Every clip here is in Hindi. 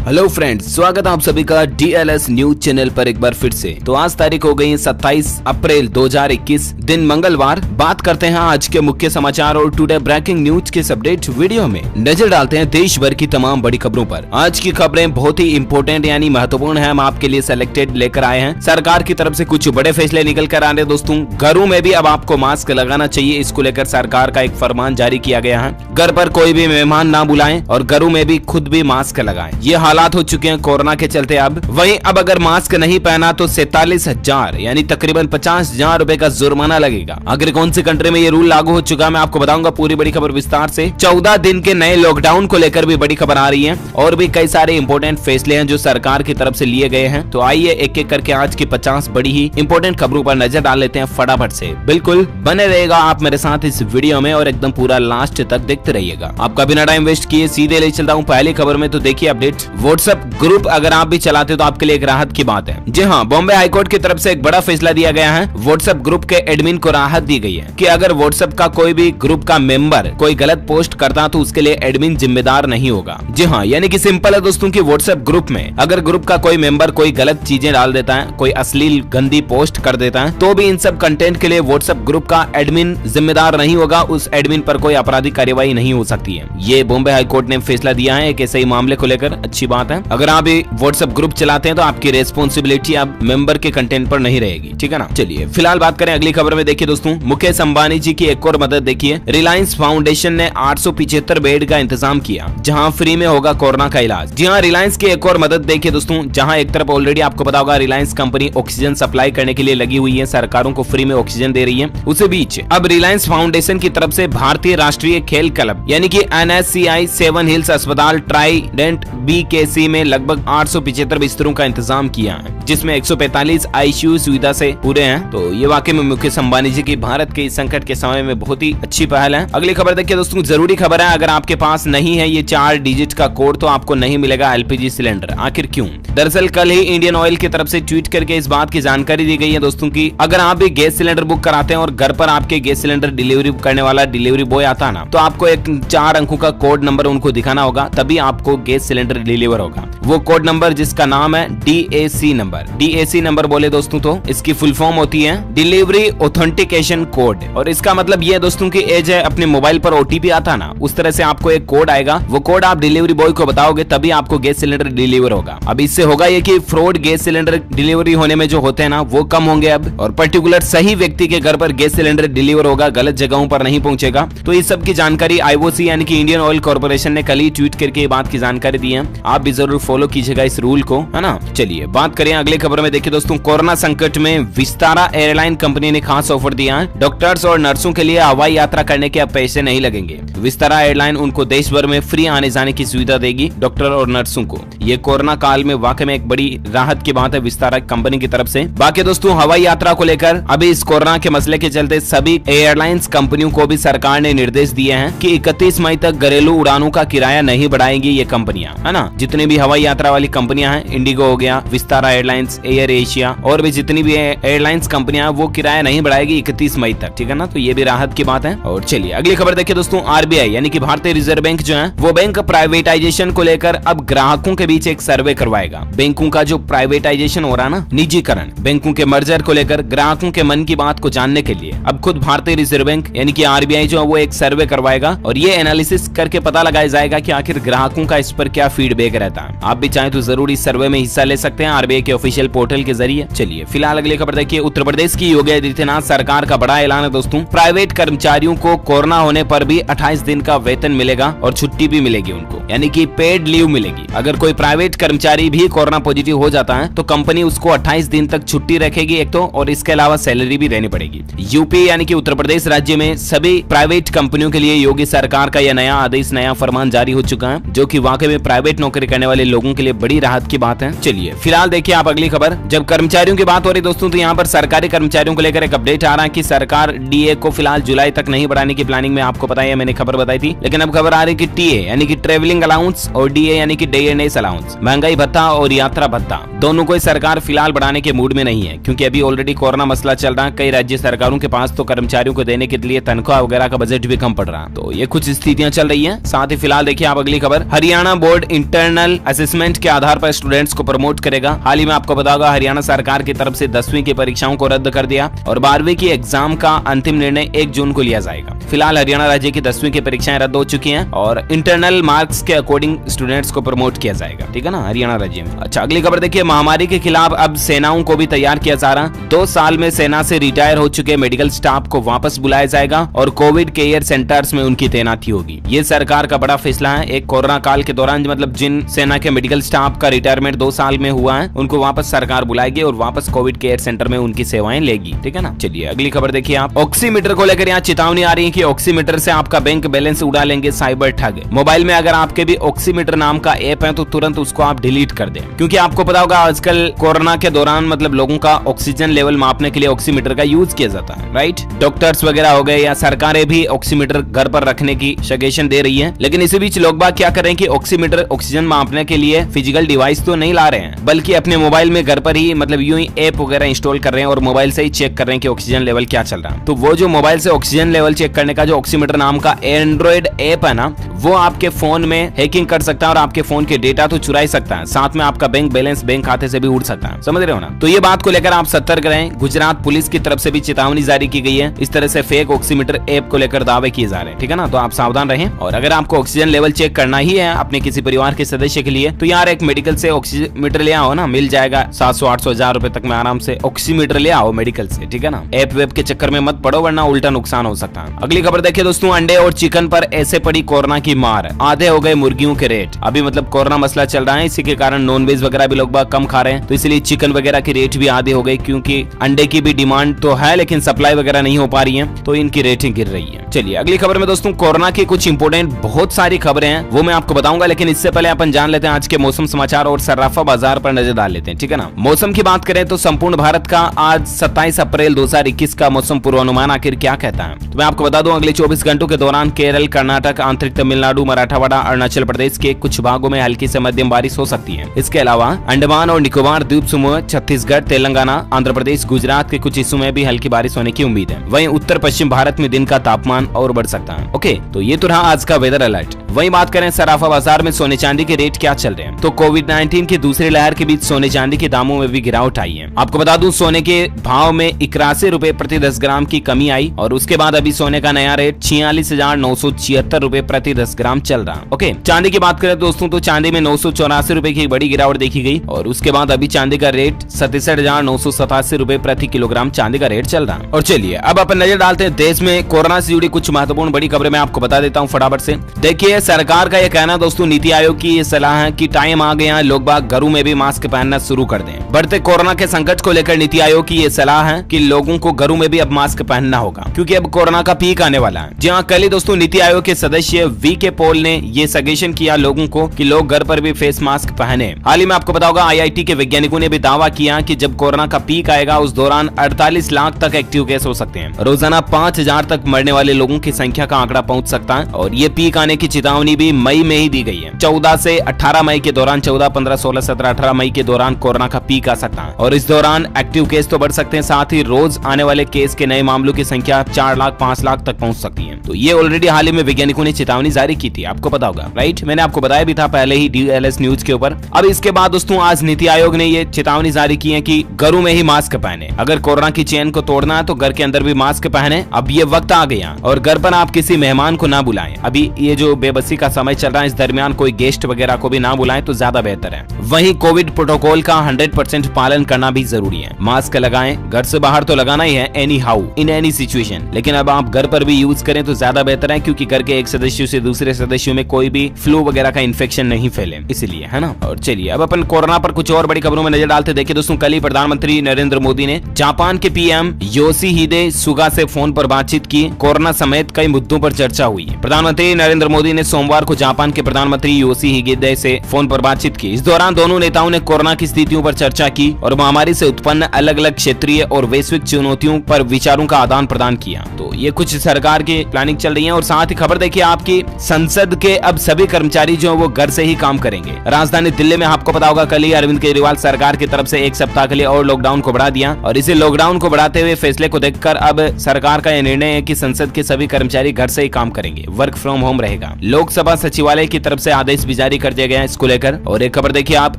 हेलो फ्रेंड्स, स्वागत है आप सभी का DLS न्यूज चैनल पर एक बार फिर से। तो आज तारीख हो गई 27 अप्रैल 2021, दिन मंगलवार। बात करते हैं आज के मुख्य समाचार और टुडे ब्रेकिंग न्यूज के अपडेट वीडियो में नजर डालते हैं देश भर की तमाम बड़ी खबरों पर। आज की खबरें बहुत ही इंपॉर्टेंट यानी महत्वपूर्ण है, हम आपके लिए सिलेक्टेड लेकर आए हैं। सरकार की तरफ से कुछ बड़े फैसले निकल कर आ रहे हैं दोस्तों। घरों में भी अब आपको मास्क लगाना चाहिए, इसको लेकर सरकार का एक फरमान जारी किया गया है। घर पर कोई भी मेहमान ना बुलाएं और घरों में भी खुद भी मास्क लगाएं। ये हालात हो चुके हैं कोरोना के चलते। अब वहीं अब अगर मास्क नहीं पहना तो 47,000 यानी तकरीबन 50,000 रुपए का जुर्माना लगेगा। आखिर कौन सी कंट्री में ये रूल लागू हो चुका है मैं आपको बताऊंगा पूरी बड़ी खबर विस्तार से। 14 दिन के नए लॉकडाउन को लेकर भी बड़ी खबर आ रही है और भी कई सारे इंपॉर्टेंट फैसले हैं जो सरकार की तरफ से लिए गए हैं। तो आइए एक एक करके आज की 50 बड़ी ही इंपॉर्टेंट खबरों पर नजर डाल लेते हैं फटाफट से। बिल्कुल बने रहेगा आप मेरे साथ इस वीडियो में और एकदम पूरा लास्ट तक देखते रहिएगा। आपका बिना टाइम वेस्ट किए सीधे ले चलता हूँ पहली खबर में। तो देखिए अपडेट, व्हाट्सएप ग्रुप अगर आप भी चलाते हो तो आपके लिए एक राहत की बात है। जी हाँ, बॉम्बे हाईकोर्ट की तरफ से एक बड़ा फैसला दिया गया है। व्हाट्सएप ग्रुप के एडमिन को राहत दी गई है कि अगर व्हाट्सएप का कोई भी ग्रुप का मेंबर कोई गलत पोस्ट करता तो उसके लिए एडमिन जिम्मेदार नहीं होगा। जी हाँ, यानी कि सिंपल है दोस्तों कि व्हाट्सएप ग्रुप में अगर ग्रुप का कोई मेंबर कोई गलत चीजें डाल देता है, कोई अश्लील गंदी पोस्ट कर देता है, तो भी इन सब कंटेंट के लिए व्हाट्सएप ग्रुप का एडमिन जिम्मेदार नहीं होगा। उस एडमिन पर कोई आपराधिक कार्यवाही नहीं हो सकती है। ये बॉम्बे हाईकोर्ट ने फैसला दिया है एक ऐसे ही मामले को लेकर। अच्छी बात है, अगर आप व्हाट्सएप ग्रुप चलाते हैं तो आपकी रेस्पॉन्सिबिलिटी अब मेंबर के कंटेंट पर नहीं रहेगी, ठीक है ना। चलिए फिलहाल बात करें अगली खबर में। देखिए दोस्तों, मुकेश अंबानी जी की एक और मदद देखिए। रिलायंस फाउंडेशन ने 875 बेड का इंतजाम किया जहां फ्री में होगा कोरोना का इलाज। जी हाँ, रिलायंस की एक और मदद देखिए दोस्तों, जहां एक तरफ ऑलरेडी आपको पता होगा रिलायंस कंपनी ऑक्सीजन सप्लाई करने के लिए लगी हुई है, सरकारों को फ्री में ऑक्सीजन दे रही है। उसी बीच अब रिलायंस फाउंडेशन की तरफ से भारतीय राष्ट्रीय खेल क्लब यानी कि NSCI 7 हिल्स अस्पताल ट्राइडेंट BKC में लगभग 875 बिस्तरों का इंतजाम किया है, जिसमें 145 ICU सुविधा से पूरे हैं। तो ये वाकई में मुकेश अंबानी जी की भारत के इस संकट के समय में बहुत ही अच्छी पहल है। अगली खबर देखिए दोस्तों, जरूरी खबर है, अगर आपके पास नहीं है ये 4 डिजिट का कोड तो आपको नहीं मिलेगा LPG सिलेंडर। आखिर क्यों? दरअसल कल ही इंडियन ऑयल की तरफ से ट्वीट करके इस बात की जानकारी दी गई है दोस्तों की अगर आप भी गैस सिलेंडर बुक कराते हैं और घर पर आपके गैस सिलेंडर डिलीवरी करने वाला डिलीवरी बॉय आता ना, तो आपको एक 4 अंकों का कोड नंबर उनको दिखाना होगा, तभी आपको गैस सिलेंडर डिलीवर होगा। वो कोड नंबर जिसका नाम है DAC नंबर। DAC नंबर बोले दोस्तों तो इसकी फुल फॉर्म होती है डिलीवरी ऑथेंटिकेशन कोड, और इसका मतलब ये है दोस्तों की एज है अपने मोबाइल पर OTP आता ना, उस तरह से आपको एक कोड आएगा। वो कोड आप डिलीवरी बॉय को बताओगे तभी आपको गैस सिलेंडर डिलीवर होगा। अब इससे होगा ये कि फ्रॉड गैस सिलेंडर डिलीवरी होने में जो होते हैं ना वो कम होंगे अब, और पर्टिकुलर सही व्यक्ति के घर पर गैस सिलेंडर डिलीवर होगा, गलत जगहों पर नहीं पहुंचेगा। तो इस सब की जानकारी IOC यानी कि इंडियन ऑयल कॉर्पोरेशन ने कल ही ट्वीट करके ये बात की जानकारी दी है। आप भी जरूर फॉलो कीजिएगा इस रूल को, है ना। चलिए बात करें अगली खबर में। देखिए दोस्तों, कोरोना संकट में विस्तारा एयरलाइन कंपनी ने खास ऑफर दिया है। डॉक्टर्स और नर्सों के लिए हवाई यात्रा करने के अब पैसे नहीं लगेंगे। विस्तारा एयरलाइन उनको देश भर में फ्री आने जाने की सुविधा देगी डॉक्टर और नर्सों को। ये कोरोना काल में वाकई में एक बड़ी राहत की बात है विस्तारा कंपनी की तरफ से। बाकी दोस्तों, हवाई यात्रा को लेकर अभी इस कोरोना के मसले के चलते सभी एयरलाइंस कंपनियों को भी सरकार ने निर्देश दिए हैं कि 31 मई तक घरेलू उड़ानों का किराया नहीं बढ़ाएंगी ये कंपनियां, है ना। जितनी भी हवाई यात्रा वाली कंपनियां हैं, इंडिगो हो गया, विस्तारा एयरलाइंस, एयर एशिया और भी जितनी भी एयरलाइंस कंपनियां वो किराया नहीं बढ़ाएगी 31 मई तक, ठीक है ना। तो ये भी राहत की बात है। और चलिए अगली खबर देखिए दोस्तों, RBI यानी कि भारतीय रिजर्व बैंक जो है वो बैंक प्राइवेटाइजेशन को लेकर अब ग्राहकों के बीच एक सर्वे करवाएगा। बैंकों का जो प्राइवेटाइजेशन हो रहा है ना, निजीकरण, बैंकों के मर्जर को लेकर ग्राहकों के मन की बात को जानने के लिए अब खुद भारतीय रिजर्व बैंक यानी कि RBI जो है वो एक सर्वे करवाएगा और ये एनालिसिस करके पता लगाया जाएगा कि आखिर ग्राहकों का इस पर क्या फीडबैक रहता है। आप भी चाहें तो जरूर इस सर्वे में हिस्सा ले सकते हैं RBI के ऑफिशियल पोर्टल के जरिए। चलिए फिलहाल अगली खबर देखिए, उत्तर प्रदेश की योगी आदित्यनाथ सरकार का बड़ा ऐलान है दोस्तों। प्राइवेट कर्मचारियों को कोरोना होने पर भी 28 दिन का वेतन मिलेगा और छुट्टी भी मिलेगी उनको, यानी कि पेड लीव मिलेगी। अगर कोई प्राइवेट कर्मचारी भी कोरोना पॉजिटिव हो जाता है तो कंपनी उसको 28 दिन तक छुट्टी रखेगी एक तो, और इसके अलावा सैलरी भी देनी पड़ेगी। यूपी यानी कि उत्तर प्रदेश राज्य में सभी प्राइवेट कंपनियों के लिए योगी सरकार का यह नया आदेश, नया फरमान जारी हो चुका है, जो कि वाकई में प्राइवेट नौकरी करने वाले लोगों के लिए बड़ी राहत की बात है। चलिए फिलहाल देखिए आप अगली खबर। जब कर्मचारियों की बात हो रही दोस्तों तो यहाँ पर सरकारी कर्मचारियों को लेकर एक अपडेट आ रहा है कि सरकार DA को फिलहाल जुलाई तक नहीं बढ़ाने की प्लानिंग में, आपको पता है मैंने खबर बताई थी। लेकिन अब खबर आ रही है कि TA यानी कि ट्रेवलिंग अलाउंस और DA यानी कि डे एंड नाइट अलाउंस, महंगाई भत्ता और यात्रा भत्ता, दोनों को सरकार फिलहाल बढ़ाने के मूड में नहीं है, क्योंकि अभी ऑलरेडी कोरोना मसला चल रहा है। कई राज्य सरकारों के पास तो कर्मचारियों को देने के लिए तनख्वाह वगैरह का बजट भी कम पड़ रहा है। तो ये कुछ स्थितियां चल रही है। साथ ही फिलहाल देखिए आप अगली खबर, हरियाणा बोर्ड इंटरनल असेसमेंट के आधार पर स्टूडेंट्स को प्रमोट करेगा। हाल ही में आपको बता होगा हरियाणा सरकार की तरफ से 10वीं की परीक्षाओं को रद्द कर दिया और 12वीं की एग्जाम का अंतिम निर्णय 1 जून को लिया जाएगा। फिलहाल हरियाणा राज्य की 10वीं की परीक्षाएं रद्द हो चुकी हैं और इंटरनल मार्क्स के अकॉर्डिंग स्टूडेंट्स को प्रमोट किया जाएगा, ठीक है ना, हरियाणा राज्य में। अच्छा, अगली खबर देखिए, महामारी के खिलाफ अब सेनाओं को भी तैयार किया जा रहा। 2 साल में सेना से रिटायर हो चुके मेडिकल स्टाफ को वापस बुलाया जाएगा और कोविड केयर सेंटर्स में उनकी तैनाती होगी। ये सरकार का बड़ा फैसला है। एक कोरोना काल के दौरान मतलब जिन सेना के मेडिकल स्टाफ का रिटायरमेंट 2 साल में हुआ है, उनको वापस सरकार बुलाएगी और वापस कोविड केयर सेंटर में उनकी सेवाएं लेगी, ठीक है ना। चलिए अगली खबर देखिए आप, ऑक्सीमीटर को लेकर यहाँ चेतावनी आ रही है कि ऑक्सीमीटर से आपका बैंक बैलेंस उड़ा लेंगे साइबर ठग। मोबाइल में अगर आपके भी ऑक्सीमीटर नाम का ऐप है तो तुरंत उसको आप डिलीट कर दें, क्योंकि आपको पता होगा आजकल कोरोना के दौरान मतलब लोगों का ऑक्सीजन लेवल मापने के लिए ऑक्सीमीटर का यूज किया जाता है, राइट। डॉक्टर्स वगैरह हो गए या सरकारें भी ऑक्सीमीटर घर पर रखने की सजेशन दे रही है, लेकिन इसी बीच लोग बाग क्या कर रहे हैं कि ऑक्सीमीटर ऑक्सीजन मापने के लिए फिजिकल डिवाइस तो नहीं ला रहे हैं, बल्कि अपने मोबाइल में घर पर ही मतलब यूं ही ऐप वगैरह इंस्टॉल कर रहे हैं और मोबाइल से ही चेक कर रहे हैं कि ऑक्सीजन लेवल क्या चल रहा है। तो वो जो मोबाइल से ऑक्सीजन लेवल चेक करने का जो ऑक्सीमीटर नाम का एंड्रॉइड ऐप है ना, वो आपके फोन में हैकिंग कर सकता है और आपके फोन के डेटा तो चुरा ही सकता है, साथ में आपका बैंक बैलेंस बैंक खाते से भी उड़ सकता है, समझ रहे हो ना। तो ये बात को लेकर आप सतर्क रहें। गुजरात पुलिस की तरफ से भी चेतावनी जारी की गई है। इस तरह से फेक ऑक्सीमीटर ऐप को लेकर दावे किए जा रहे हैं, ठीक है ना। तो आप सावधान रहें और अगर आपको ऑक्सीजन लेवल चेक करना ही है अपने किसी परिवार के सदस्य के लिए, तो यार एक मेडिकल से ऑक्सीमीटर ले आओ ना, मिल जाएगा 700 800 1000 रुपए तक में आराम से ऑक्सीमीटर ले आओ मेडिकल से, ठीक है ना। ऐप वेब के चक्कर में मत पड़ो वरना उल्टा नुकसान हो सकता है। अगली खबर देखिए दोस्तों, अंडे और चिकन पर ऐसे पड़ी कोरोना की मार, आधे हो गए मुर्गियों के रेट। अभी मतलब कोरोना मसला चल रहा है, इसी के कारण नॉनवेज वगैरह भी लोग बहुत कम खा रहे हैं, तो इसलिए चिकन वगैरह के रेट भी आधे हो गए, क्योंकि अंडे की भी डिमांड तो है लेकिन सप्लाई वगैरह नहीं हो पा रही है, तो इनकी रेटिंग गिर रही है। चलिए अगली खबर में दोस्तों, कोरोना की कुछ इंपोर्टेंट बहुत सारी खबरें हैं, वो मैं आपको बताऊंगा, लेकिन इससे पहले अपन जान लेते हैं आज के मौसम समाचार और सर्राफा बाजार पर नजर डाल लेते हैं, ठीक है ना। मौसम की बात करें तो संपूर्ण भारत का आज 27 अप्रैल 2021 का मौसम पूर्वानुमान आखिर क्या कहता है, तो मैं आपको बता दूं अगले 24 घंटों के दौरान केरल, कर्नाटक, आंतरिक तमिलनाडु, मराठवाड़ा, अरुणाचल प्रदेश के कुछ भागों में हल्की से मध्यम बारिश हो सकती है। इसके अलावा अंडमान और निकोबार द्वीप समूह, छत्तीसगढ़, तेलंगाना, आंध्र प्रदेश, गुजरात के कुछ हिस्सों में भी हल्की बारिश होने की उम्मीद है। वहीं उत्तर पश्चिम भारत में दिन का तापमान और बढ़ सकता है। ओके, तो ये तो रहा आज का वेदर अलर्ट। वहीं बात करें सराफा बाजार में सोने चांदी के रेट क्या चल रहे हैं, तो कोविड-19 की दूसरी लहर के बीच सोने चांदी के दामों में भी गिरावट आई है। आपको बता दूं सोने के भाव में 81 रुपए प्रति 10 ग्राम की कमी आई और उसके बाद अभी सोने का नया रेट 46,976 रुपए प्रति 10 ग्राम चल रहा। ओके, चांदी की बात करें दोस्तों तो चांदी में 984 रुपए की बड़ी गिरावट देखी गई और उसके बाद अभी चांदी का रेट 67,987 रुपए प्रति किलोग्राम चांदी का रेट चल रहा है। और चलिए अब अपन नजर डालते हैं देश में कोरोना से जुड़ी कुछ महत्वपूर्ण बड़ी खबरें मैं आपको बता देता हूँ फटाफट से। देखिए सरकार का यह कहना दोस्तों, नीति आयोग की ये सलाह है कि टाइम आ गया लोग बाग घरों में भी मास्क पहनना शुरू कर दें। बढ़ते कोरोना के संकट को लेकर नीति आयोग की ये सलाह है कि लोगों को घरों में भी अब मास्क पहनना होगा, क्योंकि अब कोरोना का पीक आने वाला है। जी हाँ, कल ही दोस्तों नीति आयोग के सदस्य वी के पॉल ने ये सजेशन किया लोगों को कि लोग घर पर भी फेस मास्क पहने। हाल ही में आपको बताओगा IIT के वैज्ञानिकों ने भी दावा किया कि जब कोरोना का पीक आएगा उस दौरान 48 लाख तक एक्टिव केस हो सकते हैं। रोजाना 5000 तक मरने वाले लोगों की संख्या का आंकड़ा पहुंच सकता है और ये पीक आने की चेतावनी भी मई में ही दी गई है। 14 से 18 मई के दौरान 14, 15, 16, 17, 18 मई के दौरान कोरोना का पीक आ सकता है और इस दौरान एक्टिव केस तो बढ़ सकते हैं, साथ ही रोज आने वाले केस के नए मामलों की संख्या 4 लाख 5 लाख तक पहुंच सकती है। तो ये ऑलरेडी हाल ही में वैज्ञानिकों ने चेतावनी जारी की थी, आपको पता होगा, राइट। मैंने आपको बताया भी था पहले ही DLS न्यूज के ऊपर। अब इसके बाद दोस्तों आज नीति आयोग ने ये चेतावनी जारी की है कि घरों में ही मास्क पहने। अगर कोरोना की चेन को तोड़ना है तो घर के अंदर भी मास्क पहने। अब ये वक्त आ गया और घर पर आप किसी मेहमान को ना बुलाएं। अभी ये जो बेबसी का समय चल रहा है, इस दरमियान कोई गेस्ट वगैरह को भी ना बुलाएं तो ज्यादा बेहतर है। वहीं कोविड प्रोटोकॉल का 100% पालन करना भी जरूरी है। मास्क लगाएं, घर से बाहर तो लगाना ही है any how in any situation, लेकिन अब आप घर पर भी यूज करें तो ज्यादा बेहतर है, क्योंकि घर के एक सदस्य से दूसरे सदस्यों में कोई भी फ्लू वगैरह का इन्फेक्शन नहीं फैले, इसलिए, है ना। और चलिए अब अपन कोरोना पर कुछ और बड़ी खबरों में नजर डालते। देखिए दोस्तों, कल ही प्रधानमंत्री नरेंद्र मोदी ने जापान के PM योशिहिदे सुगा से फोन पर बातचीत की। कोरोना समेत कई मुद्दों पर चर्चा हुई। प्रधानमंत्री नरेंद्र मोदी ने सोमवार को जापान के प्रधानमंत्री योशिहिदे से फोन पर बातचीत की। इस दौरान दोनों नेताओं ने कोरोना की स्थितियों पर चर्चा की और महामारी से उत्पन्न अलग अलग क्षेत्रीय और वैश्विक चुनौतियों पर विचारों का आदान प्रदान किया। तो ये कुछ सरकार की प्लानिंग चल रही है। और साथ ही खबर देखिए आपकी, संसद के अब सभी कर्मचारी जो वो घर से ही काम करेंगे। राजधानी दिल्ली में आपको पता होगा कल ही अरविंद केजरीवाल सरकार की तरफ से 1 सप्ताह के लिए और लॉकडाउन को बढ़ा दिया और इसे लॉकडाउन को बढ़ाते हुए फैसले को देखकर अब सरकार का यह निर्णय है कि संसद के सभी कर्मचारी घर से ही काम करेंगे, वर्क फ्रॉम होम रहेगा। लोकसभा सचिवालय की तरफ से आदेश भी जारी कर दिया गया है इसको लेकर। और एक खबर देखिए आप,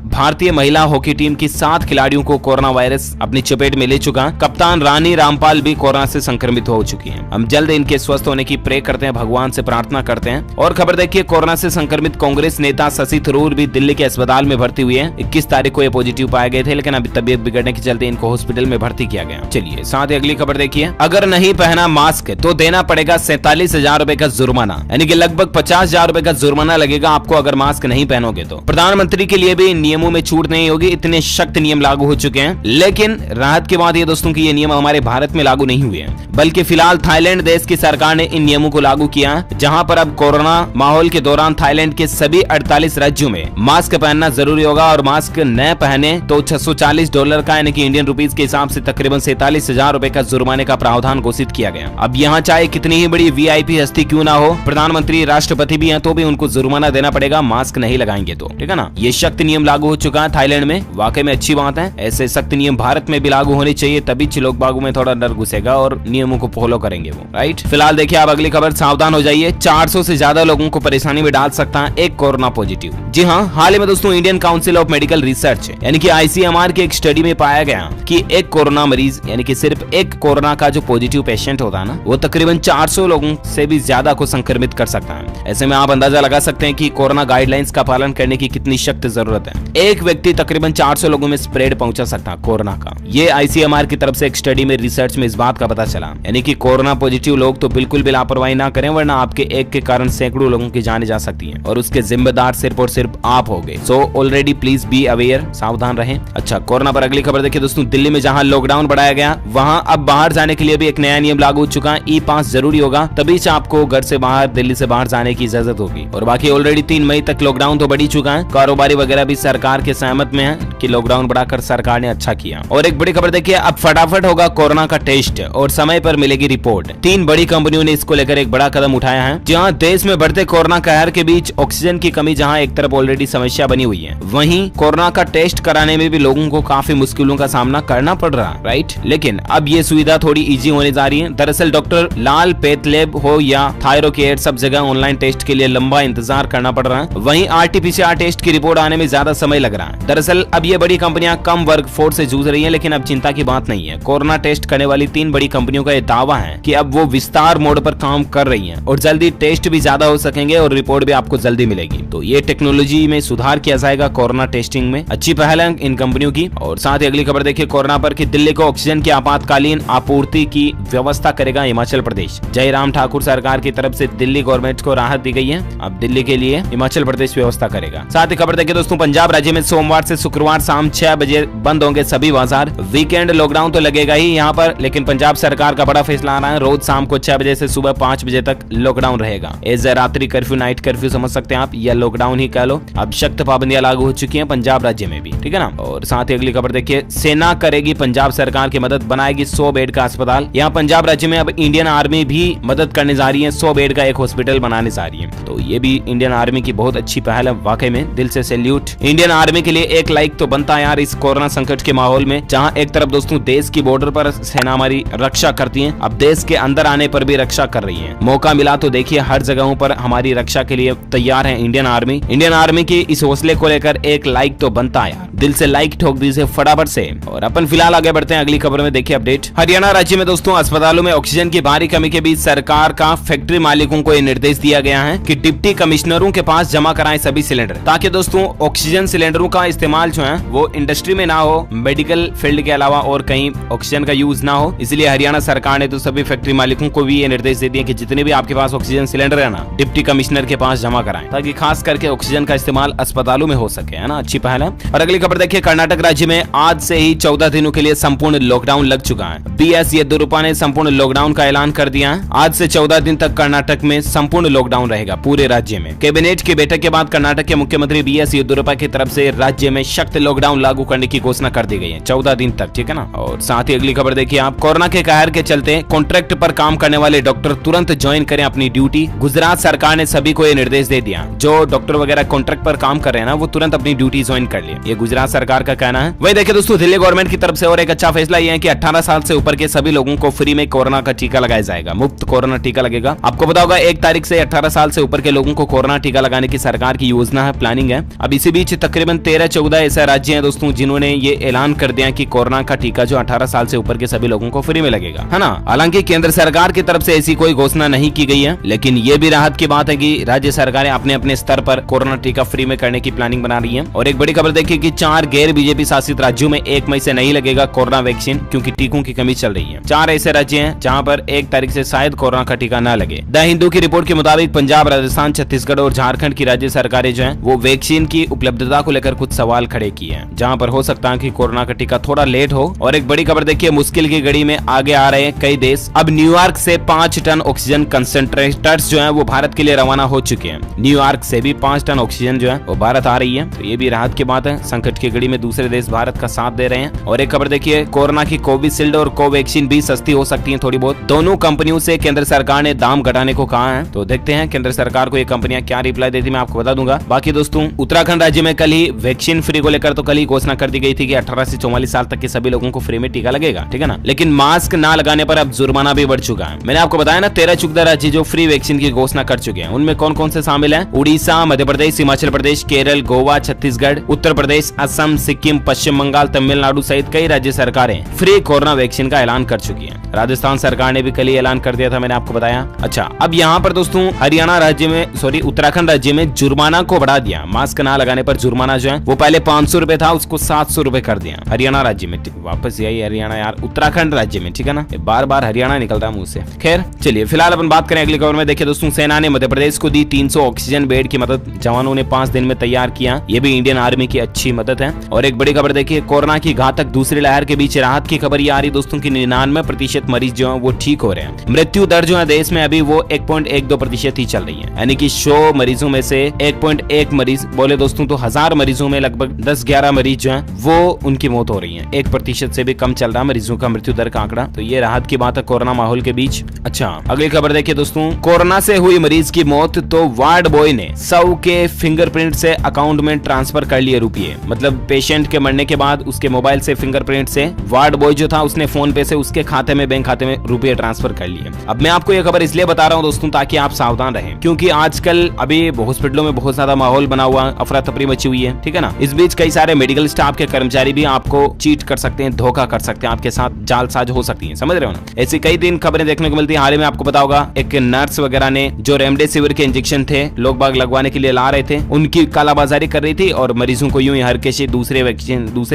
भारतीय महिला हॉकी टीम की 7 खिलाड़ियों को कोरोना वायरस अपनी चपेट में ले चुका। कप्तान रानी रामपाल भी कोरोना से संक्रमित हो चुकी हैं। हम जल्द इनके स्वस्थ होने की प्रे करते हैं, भगवान से प्रार्थना करते हैं। और खबर देखिए, कोरोना से संक्रमित कांग्रेस नेता शशि थरूर भी दिल्ली के अस्पताल में भर्ती हुए हैं। 21 तारीख को ये पॉजिटिव पाए गए थे, लेकिन अभी तबीयत बिगड़ने के चलते इनको हॉस्पिटल में भर्ती किया गया। चलिए साथ ही अगली खबर देखिए, अगर नहीं पहना मास्क तो देना पड़ेगा 47,000 रुपए का जुर्माना, यानी कि लगभग 50,000 रुपए का जुर्माना लगेगा आपको अगर मास्क नहीं पहनोगे तो। प्रधानमंत्री के लिए भी इन नियमों में छूट नहीं होगी, इतने सख्त नियम लागू हो चुके हैं। लेकिन राहत की बात यह दोस्तों की ये नियम हमारे भारत में लागू नहीं हुए हैं, बल्कि फिलहाल थाईलैंड देश की सरकार ने इन नियमों को लागू किया, जहां पर अब कोरोना माहौल के दौरान थाईलैंड के सभी 48 राज्यों में मास्क पहनना जरूरी होगा। और मास्क न पहने तो $640 का, यानी कि इंडियन रुपीस के हिसाब से तकरीबन 47,000 रुपए का जुर्माने का प्रावधान घोषित किया गया। अब यहाँ चाहे कितनी ही बड़ी VIP हस्ती क्यों ना हो, प्रधानमंत्री राष्ट्रपति भी हैं, तो भी उनको जुर्माना देना पड़ेगा मास्क नहीं लगाएंगे तो, ठीक है ना। ये सख्त नियम लागू हो चुका है थाईलैंड में, वाकई में अच्छी बात है। ऐसे सख्त नियम भारत में भी लागू होने चाहिए, तभी लोग बागों में थोड़ा डर घुसेगा और नियमों को फॉलो करेंगे वो, राइट। फिलहाल देखिए आप अगली खबर, सावधान हो जाइए, 400 से ज्यादा लोगों को परेशानी में डाल सकता है एक कोरोना पॉजिटिव। जी हाँ, हाल ही में दोस्तों Indian council of medical research यानी कि ICMR की एक स्टडी में पाया गया कि एक कोरोना मरीज यानी कि सिर्फ एक कोरोना का जो पॉजिटिव पेशेंट होता है ना, वो तकरीबन 400 लोगों से भी ज्यादा को संक्रमित कर सकता है। ऐसे में आप अंदाजा लगा सकते हैं कि कोरोना गाइडलाइंस का पालन करने की कितनी सख्त जरूरत है। एक व्यक्ति तकरीबन 400 लोगों में स्प्रेड पहुंचा सकता है कोरोना का। ये ICMR की तरफ से एक स्टडी में रिसर्च में इस बात का पता चला, यानी कि कोरोना पॉजिटिव लोग तो बिल्कुल भी लापरवाही ना करें, वरना आपके एक के कारण सैकड़ों लोगों की जानें जा सकती हैं और उसके जिम्मेदार सिर्फ और सिर्फ आप होंगे। So already please be aware, सावधान रहें। अच्छा, कोरोना पर अगली खबर देखिए दोस्तों, दिल्ली में जहां लॉकडाउन बढ़ाया गया, वहां अब बाहर जाने के लिए भी एक नया नियम लागू हो चुका है। E-पास जरूरी होगा, तभी से आपको घर से बाहर, दिल्ली से बाहर जाने की इजाजत होगी। और बाकी ऑलरेडी 3 मई तक लॉकडाउन तो बढ़ ही चुका है। कारोबारी वगैरह भी सरकार के सहमत में है कि लॉकडाउन बढ़ाकर सरकार ने अच्छा किया। और एक बड़ी खबर देखिए, अब फटाफट होगा कोरोना का टेस्ट और समय पर मिलेगी रिपोर्ट। 3 बड़ी कंपनियों ने इसको लेकर एक बड़ा कदम उठाया है। जहां देश में बढ़ते कोरोना कहर के बीच ऑक्सीजन की कमी जहां एक तरफ ऑलरेडी समस्या बनी हुई है, वहीं कोरोना का टेस्ट कराने में भी लोगों को काफी मुश्किलों का सामना करना पड़ रहा है, राइट। लेकिन अब ये सुविधा थोड़ी इजी होने जा रही है। दरअसल डॉक्टर लाल पैथलैब हो या थायरोकेयर, सब जगह ऑनलाइन टेस्ट के लिए लंबा इंतजार करना पड़ रहा है। वहीं RT-PCR टेस्ट की रिपोर्ट आने में ज्यादा समय लग रहा है। दरअसल अब ये बड़ी कंपनियां कम वर्क फोर्स से जूझ रही हैं, लेकिन अब चिंता की बात नहीं है। कोरोना टेस्ट करने वाली 3 बड़ी कंपनियों का ये दावा है कि अब वो विस्तार मोड पर काम कर रही हैं और जल्दी टेस्ट भी ज्यादा हो सकेंगे और रिपोर्ट भी आपको जल्दी मिलेगी। तो ये टेक्नोलॉजी में सुधार किया जाएगा कोरोना टेस्टिंग में, अच्छी पहल है इन कंपनियों की। और साथ ही अगली खबर देखिए कोरोना पर कि दिल्ली को ऑक्सीजन की आपातकालीन आपूर्ति की व्यवस्था करेगा हिमाचल प्रदेश। जयराम ठाकुर सरकार की तरफ से दिल्ली गवर्नमेंट को राहत दी गई है, अब दिल्ली के लिए हिमाचल प्रदेश व्यवस्था करेगा। साथ ही खबर देखिए दोस्तों, पंजाब राज्य में सोमवार से शुक्रवार शाम 6 बजे बंद होंगे सभी बाजार। वीकेंड लॉकडाउन तो लगेगा ही यहाँ पर, लेकिन पंजाब सरकार का बड़ा फैसला आ रहा है, रोज शाम को 6 बजे से सुबह 5 बजे तक लॉकडाउन रहेगा। एज ए रात्रि कर्फ्यू, नाइट कर्फ्यू समझ सकते हैं आप, या लॉकडाउन ही कह लो। अब सख्त पाबंदियां लागू हो चुकी हैं पंजाब राज्य में भी, ठीक है ना। और साथ ही अगली खबर देखिए, सेना करेगी पंजाब सरकार की मदद, बनाएगी 100 बेड का अस्पताल। यहाँ पंजाब राज्य में अब इंडियन आर्मी भी मदद करने जा रही है, 100 बेड का एक हॉस्पिटल बनाने जा रही है। तो ये भी इंडियन आर्मी की बहुत अच्छी पहल है, वाकई में दिल से सैल्यूट। इंडियन आर्मी के लिए एक लाइक तो बनता है यार इस कोरोना संकट के माहौल में, जहाँ एक तरफ दोस्तों देश की बॉर्डर पर सेना हमारी रक्षा करती है, अब देश के अंदर आने पर भी रक्षा कर रही है। मौका मिला तो देखिए हर जगहों पर हमारी रक्षा के लिए तैयार है इंडियन आर्मी। इंडियन आर्मी की इस हौसले को लेकर एक लाइक तो बनता है यार, दिल से लाइक ठोक दीजिए फटाफट से। और अपन फिलहाल आगे बढ़ते हैं अगली खबर में, देखिए अपडेट। हरियाणा राज्य में दोस्तों अस्पतालों में ऑक्सीजन की भारी कमी के बीच सरकार का फैक्ट्री मालिकों को यह निर्देश दिया गया है कि डिप्टी कमिश्नरों के पास जमा कराएं सभी सिलेंडर, ताकि दोस्तों ऑक्सीजन सिलेंडरों का इस्तेमाल जो है वो इंडस्ट्री में ना हो, मेडिकल फील्ड के अलावा और कहीं ऑक्सीजन का यूज ना हो। इसलिए हरियाणा सरकार ने तो सभी फैक्ट्री मालिकों को भी ये निर्देश दे दिए कि जितने भी आपके पास ऑक्सीजन सिलेंडर है ना, डिप्टी कमिश्नर के पास जमा कराएं, ताकि खास करके ऑक्सीजन का इस्तेमाल अस्पतालों में हो सके, है ना। अच्छी पहल है। और अगली खबर देखिए, कर्नाटक राज्य में आज से ही 14 दिनों के लिए संपूर्ण लॉकडाउन लग चुका है। BS येदियुरप्पा ने संपूर्ण लॉकडाउन का ऐलान कर दिया है। आज से 14 दिन तक कर्नाटक में संपूर्ण लॉकडाउन रहेगा पूरे राज्य में। कैबिनेट की बैठक के बाद कर्नाटक के मुख्यमंत्री BS येदियुरप्पा की तरफ से राज्य में सख्त लॉकडाउन लागू करने की घोषणा कर दी गई है 14 दिन तक, ठीक है ना। और साथ ही अगली खबर देखिए आप, कोरोना के कहर के चलते कॉन्ट्रैक्ट पर काम करने वाले डॉक्टर तुरंत ज्वाइन करें अपनी ड्यूटी। गुजरात सरकार ने सभी को ये निर्देश दे दिया, जो डॉक्टर वगैरह कॉन्ट्रैक्ट पर काम कर रहे हैं ना, वो तुरंत अपनी ड्यूटी ज्वाइन कर लिए, ये गुजरात सरकार का कहना है। वही देखिए दोस्तों, दिल्ली गवर्नमेंट की तरफ से और एक अच्छा फैसला ये है कि 18 साल से ऊपर के सभी लोगों को फ्री में कोरोना का टीका लगाया जाएगा, मुफ्त कोरोना टीका लगेगा। आपको पता होगा 1 तारीख से 18 साल साल से ऊपर के लोगों को कोरोना टीका लगाने की सरकार की योजना है, प्लानिंग है। अब इसी बीच तकरीबन 13-14 ऐसे राज्य हैं दोस्तों जिन्होंने ये ऐलान कर दिया कि कोरोना का टीका जो 18 साल से ऊपर के सभी लोगों को फ्री में लगेगा, है ना। हालांकि केंद्र सरकार की तरफ से ऐसी कोई घोषणा नहीं की गई है, लेकिन ये भी राहत की बात है कि राज्य सरकारें अपने अपने स्तर पर कोरोना टीका फ्री में करने की प्लानिंग बना रही है। और एक बड़ी खबर देखिए कि 4 गैर बीजेपी शासित राज्यों में 1 मई से नहीं लगेगा कोरोना वैक्सीन, क्योंकि टीकों की कमी चल रही है। 4 ऐसे राज्य हैं जहां पर 1 तारीख से शायद कोरोना का टीका न लगे। द हिंदू की रिपोर्ट के मुताबिक पंजाब, राजस्थान, छत्तीसगढ़ और झारखंड की राज्य सरकारें जो हैं वो वैक्सीन की उपलब्धता को लेकर कुछ सवाल खड़े किए हैं, जहां पर हो सकता है कि कोरोना का टीका थोड़ा लेट हो। और एक बड़ी खबर देखिए, मुश्किल की घड़ी में आगे आ रहे हैं कई देश। अब न्यूयॉर्क से 5 टन ऑक्सीजन कंसंट्रेटर्स जो है वो भारत के लिए रवाना हो चुके हैं। न्यूयॉर्क से भी 5 टन ऑक्सीजन जो है वो भारत आ रही है, तो ये भी राहत की बात है। संकट की घड़ी में दूसरे देश भारत का साथ दे रहे हैं। और एक खबर देखिए, कोरोना की कोविशील्ड और कोवैक्सीन भी सस्ती हो सकती है थोड़ी बहुत। दोनों कंपनियों से केंद्र सरकार ने दाम घटाने को कहा है, तो देखते हैं केंद्र सरकार को ये कंपनियां क्या रिप्लाई देती, मैं आपको बता दूंगा। बाकी दोस्तों, उत्तराखंड राज्य में कल ही वैक्सीन फ्री को लेकर तो कल ही घोषणा कर दी गई थी कि 18 से 44 साल तक के सभी लोगों को फ्री में टीका लगेगा, ठीक है ना। लेकिन मास्क ना लगाने पर अब जुर्माना भी बढ़ चुका है। मैंने आपको बताया ना 13-14 राज्य जो फ्री वैक्सीन की घोषणा कर चुके हैं। उनमें कौन कौन से शामिल हैं? उड़ीसा, मध्य प्रदेश, हिमाचल प्रदेश, केरल, गोवा, छत्तीसगढ़, उत्तर प्रदेश, असम, सिक्किम, पश्चिम बंगाल, तमिलनाडु सहित कई राज्य सरकारें फ्री कोरोना वैक्सीन का ऐलान कर चुकी हैं। राजस्थान सरकार ने भी कल ही ऐलान कर दिया था, मैंने आपको बताया। अच्छा, अब यहाँ पर दोस्तों हरियाणा राज्य में उत्तराखंड राज्य में जुर्माना को बढ़ा दिया। मास्क ना लगाने पर जुर्माना जो है वो पहले 500 रुपए था, उसको 700 रुपए कर दिया हरियाणा राज्य में। वापस यही हरियाणा यार, उत्तराखंड राज्य में, ठीक है ना। बार बार हरियाणा निकल रहा है मुंह से। खैर चलिए, फिलहाल अपन बात करें अगली खबर में। देखिए दोस्तों, सेना ने मध्य प्रदेश को दी 300 ऑक्सीजन बेड की मदद। जवानों ने 5 दिन में तैयार किया। ये भी इंडियन आर्मी की अच्छी मदद है। और एक बड़ी खबर देखिए, कोरोना की घातक दूसरी लहर के बीच राहत की खबर ये आ रही दोस्तों की 99% मरीज जो है वो ठीक हो रहे हैं। मृत्यु दर जो है देश में अभी वो 1.12% ही चल रही है, यानी कि 100 मरीजों में से 1.1 मरीज बोले दोस्तों तो 1000 मरीजों में लगभग 10-11 मरीज जो है वो उनकी मौत हो रही है। 1% से भी कम चल रहा है मरीजों का मृत्यु दर का आंकड़ा, तो ये राहत की बात है कोरोना माहौल के बीच। अच्छा, अगली खबर देखिए दोस्तों, कोरोना से हुई मरीज की मौत तो वार्ड बॉय ने 100 के फिंगरप्रिंट से अकाउंट में ट्रांसफर कर लिए रुपये। मतलब पेशेंट के मरने के बाद उसके मोबाइल से फिंगरप्रिंट से वार्ड बॉय जो था उसने फोन पे से उसके खाते में, बैंक खाते में रुपये ट्रांसफर कर लिए। अब मैं आपको ये खबर इसलिए बता रहा हूँ दोस्तों ताकि आप सावधान रहें, क्योंकि आजकल अभी हॉस्पिटलों में बहुत ज्यादा माहौल बना हुआ, अफरा तफरी मची हुई है, ठीक है ना। इस बीच कई सारे मेडिकल स्टाफ के कर्मचारी भी आपको चीट कर सकते हैं, धोखा कर सकते हैं, आपके साथ जालसाज हो सकती है, समझ रहे हो ना। ऐसी कई दिन खबरें देखने को मिलती है। हाल ही में आपको पता होगा एक नर्स वगैरह ने जो रेमडेसिविर के इंजेक्शन थे लोग बाग लगवाने के लिए ला रहे थे, उनकी कालाबाजारी कर रही थी और मरीजों को यूं ही हर किसी दूसरे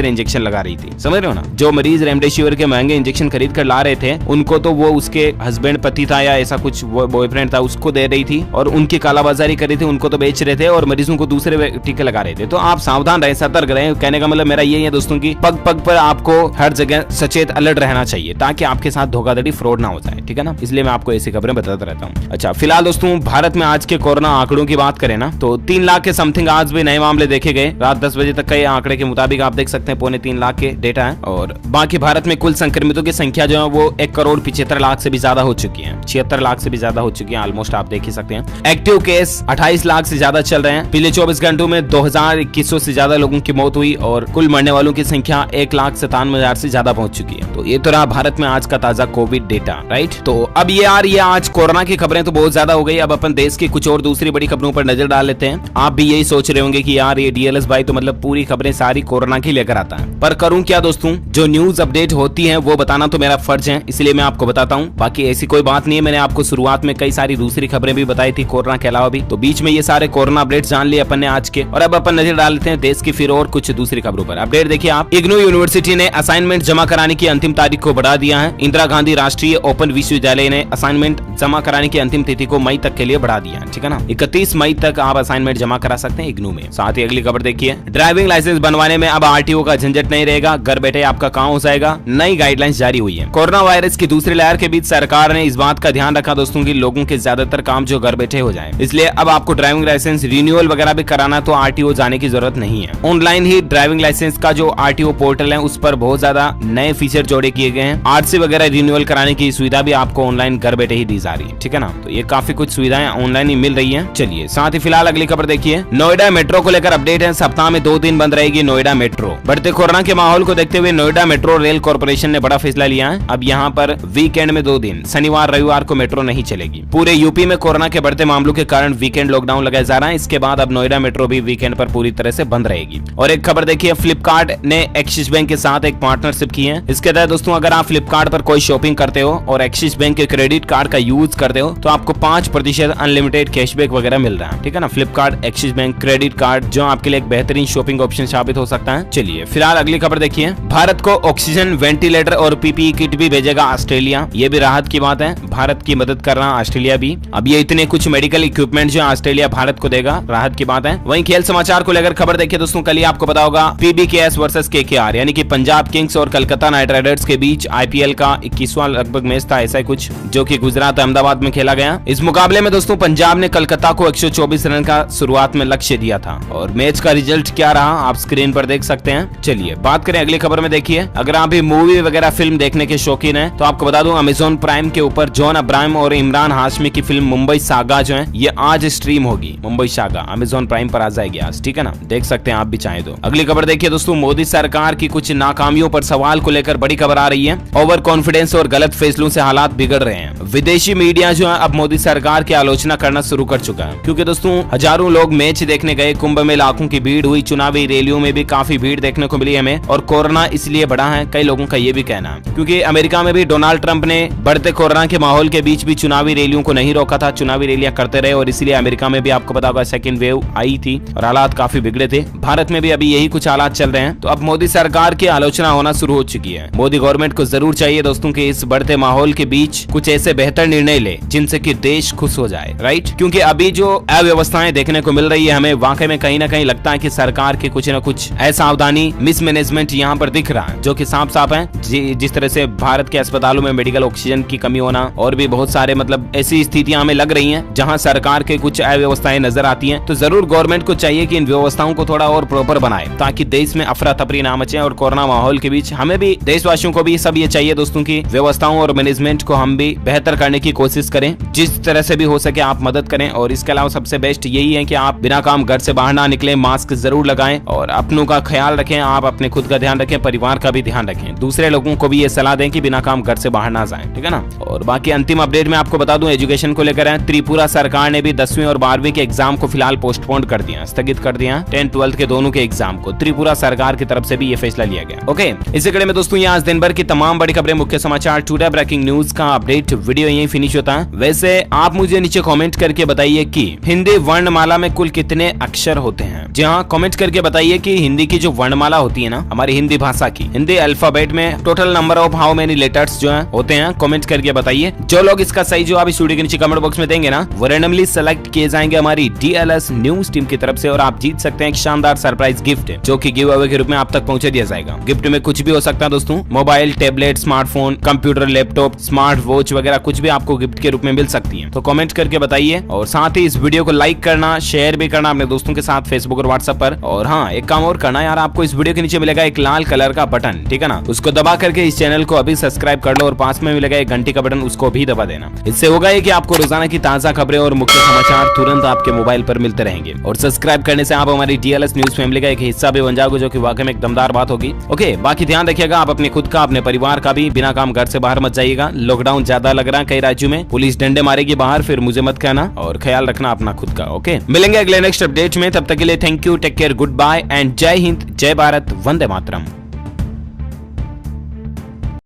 इंजेक्शन लगा रही थी, समझ रहे हो ना। जो मरीज रेमडेसिविर के महंगे इंजेक्शन खरीद कर ला रहे थे उनको तो वो उसके हस्बैंड, पति था या ऐसा कुछ बॉयफ्रेंड था, उसको दे रही थी और उनकी कालाबाजारी कर रही थी, उनको तो बेच रहे थे और मरीजों को दूसरे टीके लगा रहे थे। तो आप सावधान रहे, सतर्क रहे। कहने का मतलब मेरा यही है दोस्तों की पग पग पर आपको हर जगह सचेत अलर्ट रहना चाहिए ताकि आपके साथ धोखाधड़ी, फ्रॉड ना हो जाए, ठीक है ना। इसलिए मैं आपको ऐसी खबरें बताता रहता हूँ। अच्छा, फिलहाल दोस्तों भारत में आज के कोरोना आंकड़ों की बात करें ना तो 3 लाख के समथिंग आज भी नए मामले देखे गए। रात 10 बजे तक के आंकड़े के मुताबिक आप देख सकते हैं 3.25 लाख के डेटा है। और बाकी भारत में कुल संक्रमितों की संख्या जो है वो 1,75,00,000 से भी ज्यादा हो चुकी है, 76 लाख से भी ज्यादा हो चुकी है ऑलमोस्ट, आप देख ही सकते हैं। एक्टिव केस 28 लाख से ज्यादा चल रहे हैं। पिछले 24 घंटों में 2100 से ज्यादा लोगों की मौत हुई और कुल मरने वालों की संख्या 1,97,000 से ज्यादा पहुंच चुकी है। तो ये तो रहा भारत में आज का ताजा कोविड डेटा, राइट। तो अब ये आ रही है आज कोरोना की खबरें तो बहुत ज्यादा हो गई। अब अपन देश की कुछ और दूसरी बड़ी खबरों पर नजर डाल लेते हैं। आप भी यही सोच रहे होंगे कि यार ये डीएलएस भाई तो मतलब पूरी खबरें सारी कोरोना की लेकर आता है, पर करूं क्या दोस्तों, जो न्यूज अपडेट होती है वो बताना तो मेरा फर्ज है, इसलिए मैं आपको बताता हूं। बाकी ऐसी कोई बात नहीं है। मैंने आपको शुरुआत में कई सारी दूसरी खबरें भी बताई थी कोरोना के अलावा भी, तो बीच में ये सारे कोरोना अपडेट जान लिए अपन ने आज के। और अब अपन नजर डाल लेते हैं देश की फिर और कुछ दूसरी खबरों पर। अपडेट देखिए आप, इग्नू यूनिवर्सिटी ने असाइनमेंट जमा कराने की अंतिम तारीख को बढ़ा दिया है। इंदिरा गांधी राष्ट्रीय ओपन विश्वविद्यालय ने असाइनमेंट जमा कराने की अंतिम तिथि को मई तक के लिए बढ़ा दिया है, ठीक है ना। 31 मई तक आप असाइनमेंट जमा करा सकते हैं इग्नू में। साथ ही अगली खबर देखिए, ड्राइविंग लाइसेंस बनवाने में अब आरटीओ का झंझट नहीं रहेगा, घर बैठे आपका काम हो जाएगा। नई गाइडलाइंस जारी हुई है। कोरोना वायरस की दूसरी लहर के बीच सरकार ने इस बात का ध्यान रखा दोस्तों की लोगों के ज्यादातर काम जो घर बैठे हो जाए, इसलिए अब आपको ड्राइविंग लाइसेंस रिन्यूअल वगैरह भी कराना तो आरटीओ जाने की जरूरत नहीं है। ऑनलाइन ही ड्राइविंग लाइसेंस का जो आरटीओ पोर्टल है उस पर बहुत ज्यादा नए फीचर जोड़े किए गए हैं। आरसी वगैरह रिन्यूअल कराने की सुविधा भी आपको ऑनलाइन घर बैठे ही दी जा रही है, ठीक है ना। तो ये काफी कुछ सुविधाएं ऑनलाइन ही मिल रही है। चलिए साथ ही फिलहाल अगली खबर देखिए, नोएडा मेट्रो को लेकर अपडेट है। सप्ताह में 2 दिन बंद रहेगी नोएडा मेट्रो। बढ़ते कोरोना के माहौल को देखते हुए नोएडा मेट्रो रेल कॉर्पोरेशन ने बड़ा फैसला लिया है। अब यहाँ पर वीकेंड में 2 दिन, शनिवार रविवार को मेट्रो नहीं चलेगी। पूरे यूपी में कोरोना के बढ़ते मामलों के कारण वीकेंड लॉकडाउन लगाया जा रहा है। इसके बाद अब नोएडा मेट्रो भी वीकेंड पर पूरी तरह से बंद रहेगी। और एक खबर देखिए, फ्लिपकार्ट ने एक्सिस बैंक के साथ एक पार्टनरशिप की है। इसके तहत दोस्तों अगर आप फ्लिपकार्ट पर कोई शॉपिंग करते हो और एक्सिस बैंक के क्रेडिट कार्ड का यूज करते हो तो आपको 5% अनलिमिटेड कैशबैक वगैरह मिल रहा है। ठीक है ना, Flipkart axis bank credit card जो आपके लिए एक बेहतरीन शॉपिंग ऑप्शन साबित हो सकता है। चलिए फिलहाल अगली खबर देखिए, भारत को ऑक्सीजन, वेंटिलेटर और पीपीई किट भी भेजेगा ऑस्ट्रेलिया। ये भी राहत की बात है, भारत की मदद कर रहा ऑस्ट्रेलिया भी। अब ये इतने कुछ मेडिकल इक्विपमेंट जो ऑस्ट्रेलिया भारत को देगा, राहत की बात है। वहीं खेल समाचार को लेकर खबर देखिए दोस्तों, कल ही आपको पता होगा पीबीकेएस वर्सेस केकेआर यानी कि पंजाब किंग्स और कलकत्ता नाइट राइडर्स के बीच आईपीएल का 21वां लगभग मैच था, ऐसा कुछ, जो कि गुजरात अहमदाबाद में खेला गया। इस मुकाबले में दोस्तों पंजाब ने कलकत्ता को 124 रन का शुरुआत में लक्ष्य दिया था और मैच का रिजल्ट क्या रहा आप स्क्रीन पर देख सकते हैं। चलिए बात करें अगली खबर में। देखिए अगर आप भी मूवी वगैरह फिल्म देखने के शौकीन हैं तो आपको बता दूं अमेज़न प्राइम के ऊपर जॉन अब्राहम और इमरान हाशमी की फिल्म मुंबई सागा जो है ये आज स्ट्रीम होगी। मुंबई सागा अमेज़न प्राइम पर आ जाएगी आज, ठीक है ना, देख सकते हैं आप भी चाहें तो। अगली खबर देखिए दोस्तों, मोदी सरकार की कुछ नाकामियों पर सवाल को लेकर बड़ी खबर आ रही है। ओवर कॉन्फिडेंस और गलत फैसलों से हालात बिगड़ रहे हैं। विदेशी मीडिया जो है अब मोदी सरकार की आलोचना करना शुरू कर चुका है, क्योंकि दोस्तों हजारों लोग मैच देखने गए, कुंभ में लाखों की भीड़ हुई, चुनावी रैलियों में भी काफी भीड़ देखने को मिली हमें, और कोरोना इसलिए बढ़ा है, कई लोगों का ये भी कहना है, क्योंकि अमेरिका में भी डोनाल्ड ट्रंप ने बढ़ते कोरोना के माहौल के बीच भी चुनावी रैलियों को नहीं रोका था, चुनावी रैलियां करते रहे, और इसलिए अमेरिका में भी आपको पता होगा सेकंड वेव आई थी और हालात काफी बिगड़े थे। भारत में भी अभी यही कुछ हालात चल रहे हैं, तो अब मोदी सरकार की आलोचना होना शुरू हो चुकी है। मोदी गवर्नमेंट को जरूर चाहिए दोस्तों कि इस बढ़ते माहौल के बीच कुछ ऐसे बेहतर निर्णय ले जिनसे कि देश खुश हो जाए, राइट। क्योंकि अभी जो अव्यवस्थाएं देखने को मिल रही है हमें, वाकई में कहीं ना कहीं लगता है कि सरकार के कुछ न कुछ असावधानी, मिसमैनेजमेंट यहाँ पर दिख रहा है, जो कि साफ साफ है। जिस तरह से भारत के अस्पतालों में मेडिकल ऑक्सीजन की कमी होना और भी बहुत सारे मतलब ऐसी स्थितियां हमें लग रही हैं जहां सरकार के कुछ अव्यवस्थाएं नजर आती हैं, तो जरूर गवर्नमेंट को चाहिए कि इन व्यवस्थाओं को थोड़ा और प्रॉपर बनाए ताकि देश में अफरा तफरी ना मचे। और कोरोना माहौल के बीच हमें भी, देशवासियों को भी सब ये चाहिए दोस्तों की व्यवस्थाओं और मैनेजमेंट को हम भी बेहतर करने की कोशिश करें, जिस तरह से भी हो सके आप मदद करें। और इसके अलावा सबसे बेस्ट यही है कि आप बिना काम घर से बाहर ना निकलें, मास्क जरूर लगाएं और अपनों का ख्याल रखें, आप अपने खुद का ध्यान रखें, परिवार का भी ध्यान रखें, दूसरे लोगों को भी ये सलाह दें कि बिना काम घर से बाहर ना जाएं, ठीक है ना। और बाकी अंतिम अपडेट में आपको बता दूं एजुकेशन को लेकर है, त्रिपुरा सरकार ने भी 10वीं और 12वीं के एग्जाम को फिलहाल पोस्टपोन कर दिया, स्थगित कर दिया 10th 12th के दोनों के एग्जाम को। त्रिपुरा सरकार की तरफ से भी ये फैसला लिया गया। ओके, इसी कड़ी में दोस्तों ये आज दिन भर की तमाम बड़ी खबरें, मुख्य समाचार, टुडे ब्रेकिंग न्यूज का अपडेट वीडियो यहीं फिनिश होता है। वैसे आप मुझे नीचे कमेंट करके बताइए कि हिंदी वर्णमाला में कुल कितने अक्षर होते हैं। जी हाँ, कमेंट करके बताइए कि हिंदी की जो वर्णमाला होती है ना, हमारी हिंदी भाषा की, हिंदी अल्फाबेट में total number of how many letters जो है होते हैं, कमेंट करके बताइए। जो लोग इसका सही जवाब इस वीडियो के नीचे कमेंट बॉक्स में देंगे ना, वो रैंडमली सेलेक्ट किए जाएंगे हमारी DLS न्यूज टीम की तरफ से, और आप जीत सकते हैं एक शानदार सरप्राइज गिफ्ट जो कि गिव अवे के रूप में आप तक पहुंचा दिया जाएगा। गिफ्ट में कुछ भी हो सकता है दोस्तों, mobile, tablet, smartphone, computer, laptop, smart watch वगैरह कुछ भी आपको गिफ्ट के रूप में मिल सकती है। तो कमेंट करके बताइए, और साथ ही इस वीडियो को लाइक करना, शेयर भी करना अपने दोस्तों के साथ फेसबुक और व्हाट्सएप पर। और हाँ, एक काम और करना यार, आपको इस वीडियो के नीचे मिलेगा एक लाल कलर का बटन, ठीक है ना, उसको दबा करके इस चैनल को अभी सब्सक्राइब कर लो, और पास में मिलेगा एक घंटी का बटन, उसको भी दबा देना। इससे होगा ये कि आपको रोजाना की ताजा खबरें और मुख्य समाचार तुरंत आपके मोबाइल पर मिलते रहेंगे। और सब्सक्राइब करने से आप हमारी DLS न्यूज फैमिली का एक हिस्सा भी बन जाओगे, जो कि वाकई में एक दमदार बात होगी। ओके, बाकी ध्यान रखिएगा आप अपने खुद का, अपने परिवार का भी, बिना काम घर से बाहर मत जाइएगा। लॉकडाउन ज्यादा लग रहा है कई राज्यों में, पुलिस डंडे मारेगी बाहर, फिर मुझे मत कहना, और ख्याल रखना अपना खुद का। ओके, मिलेंगे अगले नेक्स्ट अपडेट में, तब तक के लिए thank you, take care, goodbye and जय हिंद, जय भारत, वंदे मातरम।